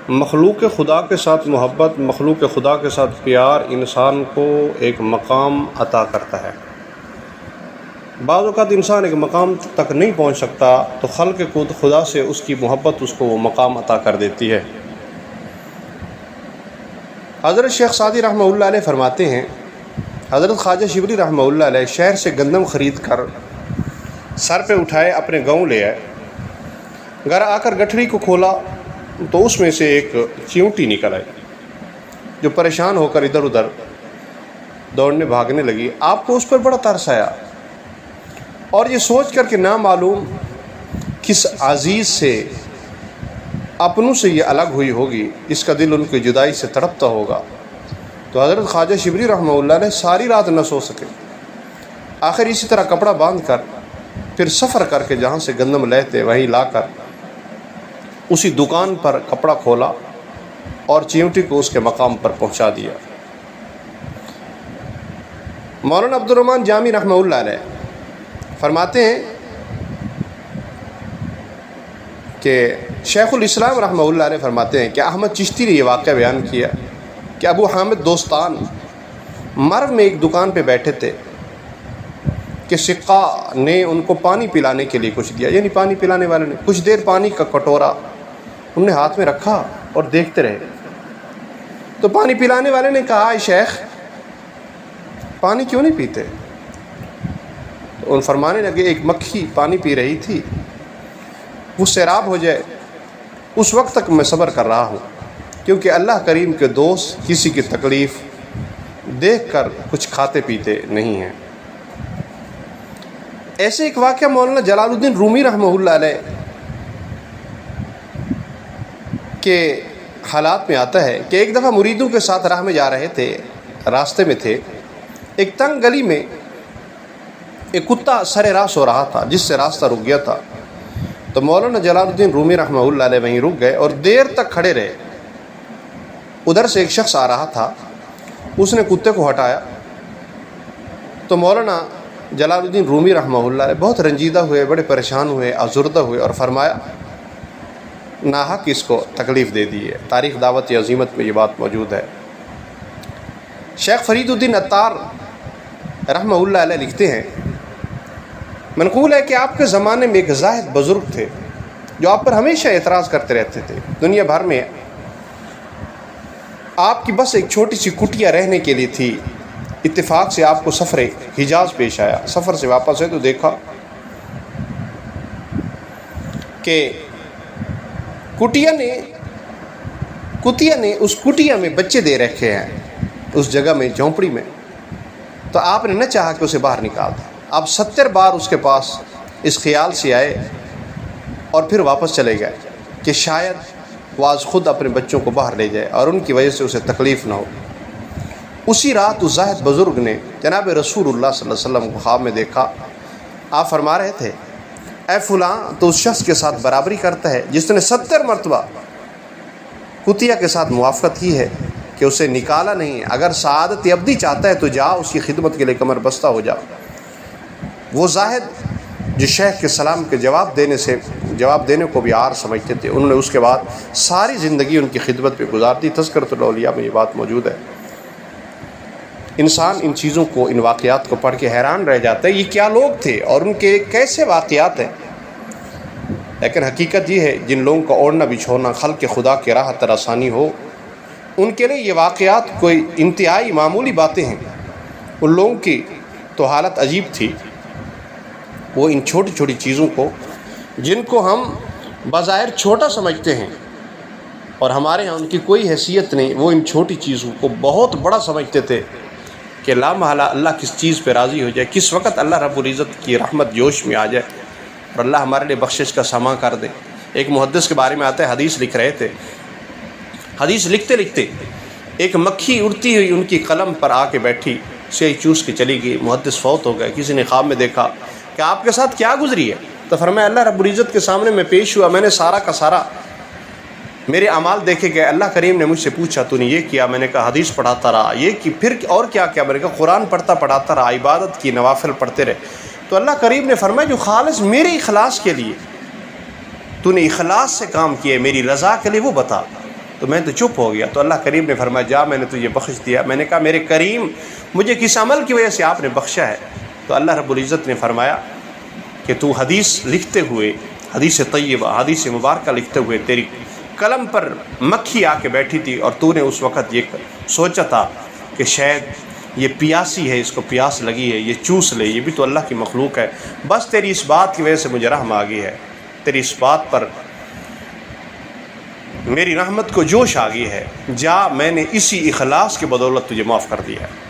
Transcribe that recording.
مخلوق خدا کے ساتھ محبت، مخلوق خدا کے ساتھ پیار انسان کو ایک مقام عطا کرتا ہے۔ بعض اوقات انسان ایک مقام تک نہیں پہنچ سکتا تو خلق خدا سے اس کی محبت اس کو وہ مقام عطا کر دیتی ہے۔ حضرت شیخ سعدی رحمہ اللہ علیہ فرماتے ہیں، حضرت خواجہ شبلی رحمہ اللہ علیہ شہر سے گندم خرید کر سر پہ اٹھائے، اپنے گاؤں لے آئے۔ گھر آ کر گٹھڑی کو کھولا تو اس میں سے ایک چیونٹی نکل آئی جو پریشان ہو کر ادھر ادھر دوڑنے بھاگنے لگی۔ آپ کو اس پر بڑا ترس آیا اور یہ سوچ کر کہ نامعلوم کس عزیز سے اپنوں سے یہ الگ ہوئی ہوگی، اس کا دل ان کی جدائی سے تڑپتا ہوگا، تو حضرت خواجہ شبلی رحمہ اللہ نے ساری رات نہ سو سکے۔ آخر اسی طرح کپڑا باندھ کر پھر سفر کر کے جہاں سے گندم لیتے وہیں لا کر اسی دکان پر کپڑا کھولا اور چیونٹی کو اس کے مقام پر پہنچا دیا۔ مولانا عبد الرحمن جامی رحمہ اللہ علیہ فرماتے ہیں کہ شیخ الاسلام رحمہ اللہ علیہ فرماتے ہیں کہ احمد چشتی نے یہ واقعہ بیان کیا کہ ابو حامد دوستان مرو میں ایک دکان پہ بیٹھے تھے کہ سقا نے ان کو پانی پلانے کے لیے کچھ دیا، یعنی پانی پلانے والے نے کچھ دیر پانی کا کٹورا انہوں نے ہاتھ میں رکھا اور دیکھتے رہے۔ تو پانی پلانے والے نے کہا، اے شیخ پانی کیوں نہیں پیتے؟ تو ان فرمانے لگے، ایک مکھی پانی پی رہی تھی، وہ سیراب ہو جائے اس وقت تک میں صبر کر رہا ہوں، کیونکہ اللہ کریم کے دوست کسی کی تکلیف دیکھ کر کچھ کھاتے پیتے نہیں ہیں۔ ایسے ایک واقعہ مولانا جلال الدین رومی رحمہ اللہ علیہ کے حالات میں آتا ہے کہ ایک دفعہ مریدوں کے ساتھ راہ میں جا رہے تھے، راستے میں تھے، ایک تنگ گلی میں ایک کتا سر راہ سو رہا تھا جس سے راستہ رک گیا تھا۔ تو مولانا جلال الدین رومی رحمہ اللہ علیہ وہیں رک گئے اور دیر تک کھڑے رہے۔ ادھر سے ایک شخص آ رہا تھا، اس نے کتے کو ہٹایا تو مولانا جلال الدین رومی رحمہ اللہ علیہ بہت رنجیدہ ہوئے، بڑے پریشان ہوئے، آزردہ ہوئے اور فرمایا، ناحق اس کو تکلیف دے دی ہے۔ تاریخ دعوت عظیمت میں یہ بات موجود ہے۔ شیخ فرید الدین عطار رحمہ اللہ علیہ لکھتے ہیں، منقول ہے کہ آپ کے زمانے میں ایک زاہد بزرگ تھے جو آپ پر ہمیشہ اعتراض کرتے رہتے تھے۔ دنیا بھر میں آپ کی بس ایک چھوٹی سی کٹیا رہنے کے لیے تھی۔ اتفاق سے آپ کو سفر حجاز پیش آیا، سفر سے واپس ہے تو دیکھا کہ کٹیا نے اس کٹیا میں بچے دے رکھے ہیں اس جگہ میں، جھونپڑی میں، تو آپ نے نہ چاہا کہ اسے باہر نکال دیں۔ آپ 70 بار اس کے پاس اس خیال سے آئے اور پھر واپس چلے گئے کہ شاید وہ آج خود اپنے بچوں کو باہر لے جائے اور ان کی وجہ سے اسے تکلیف نہ ہو۔ اسی رات اس زاہد بزرگ نے جناب رسول اللہ صلی اللہ علیہ وسلم کو خواب میں دیکھا۔ آپ فرما رہے تھے، اے فلاں تو اس شخص کے ساتھ برابری کرتا ہے جس نے 70 مرتبہ کتیا کے ساتھ موافقت کی ہے کہ اسے نکالا نہیں۔ اگر سعادت ابدی چاہتا ہے تو جا اس کی خدمت کے لیے کمر بستہ ہو جا۔ وہ زاہد جو شیخ کے سلام کے جواب دینے کو بھی عار سمجھتے تھے، انہوں نے اس کے بعد ساری زندگی ان کی خدمت پہ گزار دی۔ تذکرۃ الاولیاء میں یہ بات موجود ہے۔ انسان ان چیزوں کو، ان واقعات کو پڑھ کے حیران رہ جاتا ہے، یہ کیا لوگ تھے اور ان کے کیسے واقعات ہیں۔ لیکن حقیقت یہ ہے، جن لوگوں کا اوڑھنا بچھونا خلق خدا کی راہ پر آسانی ہو، ان کے لیے یہ واقعات کوئی انتہائی معمولی باتیں ہیں۔ ان لوگوں کی تو حالت عجیب تھی، وہ ان چھوٹی چھوٹی چیزوں کو، جن کو ہم بظاہر چھوٹا سمجھتے ہیں اور ہمارے ہاں ان کی کوئی حیثیت نہیں، وہ ان چھوٹی چیزوں کو بہت بڑا سمجھتے تھے کہ لا محالہ اللہ کس چیز پہ راضی ہو جائے، کس وقت اللہ رب العزت کی رحمت جوش میں آ جائے اور اللہ ہمارے لیے بخشش کا سامان کر دے۔ ایک محدث کے بارے میں آتا ہے، حدیث لکھ رہے تھے، حدیث لکھتے لکھتے ایک مکھی اڑتی ہوئی ان کی قلم پر آ کے بیٹھی، سیاہی چوس کے چلی گئی، محدث فوت ہو گئے۔ کسی نے خواب میں دیکھا کہ آپ کے ساتھ کیا گزری ہے، تو فرمایا اللہ رب العزت کے سامنے میں پیش ہوا، میں نے سارا کا سارا میرے اعمال دیکھے گئے۔ اللہ کریم نے مجھ سے پوچھا تو نے یہ کیا؟ میں نے کہا حدیث پڑھاتا رہا۔ یہ کی پھر اور کیا کیا؟ میں نے کہا قرآن پڑھاتا رہا، عبادت کی، نوافل پڑھتے رہے۔ تو اللہ کریم نے فرمایا جو خالص میرے اخلاص کے لیے تو نے اخلاص سے کام کیے، میری رضا کے لیے، وہ بتا۔ تو میں تو چپ ہو گیا. تو اللہ کریم نے فرمایا جا میں نے تجھے بخش دیا. میں نے کہا میرے کریم مجھے کس عمل کی وجہ سے آپ نے بخشا ہے؟ تو اللہ رب العزت نے فرمایا کہ تو حدیث لکھتے ہوئے، حدیث طیبہ، حدیث مبارکہ لکھتے ہوئے تیری قلم پر مکھی آ کے بیٹھی تھی، اور تو نے اس وقت یہ سوچا تھا کہ شاید یہ پیاسی ہے، اس کو پیاس لگی ہے، یہ چوس لے، یہ بھی تو اللہ کی مخلوق ہے. بس تیری اس بات کی وجہ سے مجھے رحم آ گئی ہے، تیری اس بات پر میری رحمت کو جوش آ گئی ہے. جا میں نے اسی اخلاص کی بدولت تجھے معاف کر دیا ہے.